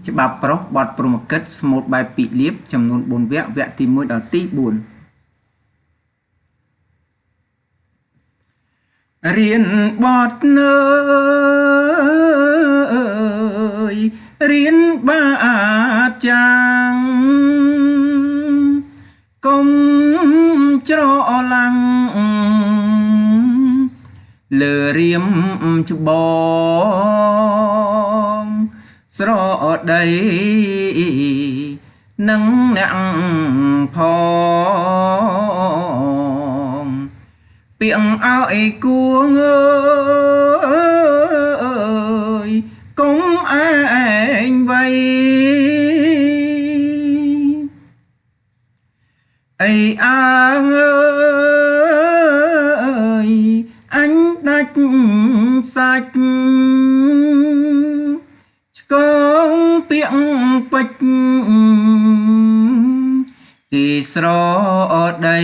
ច្បាប់ប្រុសបទព្រហ្មកិច្ចស្មូតបែបពីលៀបចំនួន4វគ្គវគ្គទី1ដល់ទី4រៀនបទនៅរៀនបាចាងកុំច្រឡាំងលើរៀមច្បងស្រដីនឹងអ្នកផងពាងឲ្យគួងអើយកុំឯងវៃអីអាងអើយអញដាច់សាច់ឆ្កងពាងពេជ្រគេស្រដី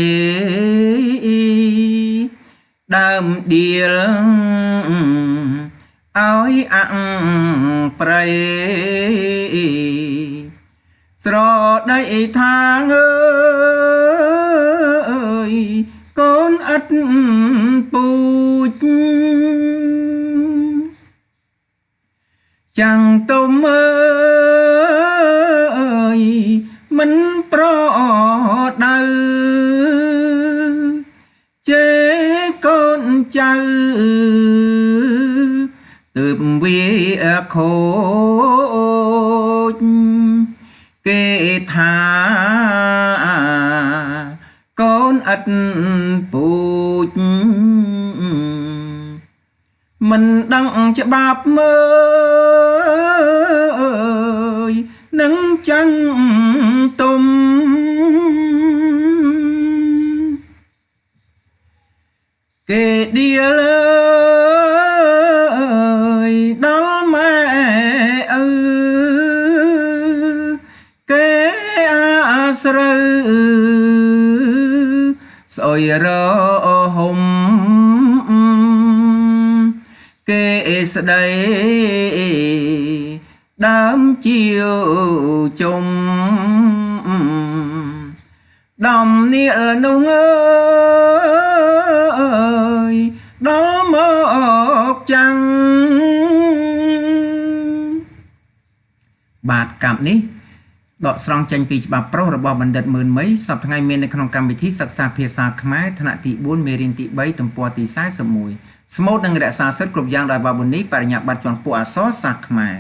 ដើមដៀលឲ្យអាំងប្រៃស្រដីថាងអើយកូនឥតពូជចាំងទុំអើយមិនប្រដៅជេកូនចៅទើបវាខូចគេថាកូនឥតពូជមិនដឹងច្បាប់មើលនឹងចាំងទុំគេដៀលដល់ម៉ែឪគេអាស្រូវស្អុយរហុំគេស្ដីដើមជាវជុំដំនាលនោះអើយដល់មកចាំងបាទកម្មនេះដកស្រង់ចេញពីច្បាប់ប្រុសរបស់បណ្ឌិតមឿនមីសប្តាហ៍ថ្ងៃមាននៅក្នុងកម្មវិធីសិក្សាភាសាខ្មែរថ្នាក់ទី4មេរៀនទី3ទំព័រទី41ស្មូតនិងរក្សាសិទ្ធិគ្រប់យ៉ាងដោយបាប៊ូនីបរិញ្ញាបត្រជាន់ពួកអក្សរសាស្ត្រខ្មែរ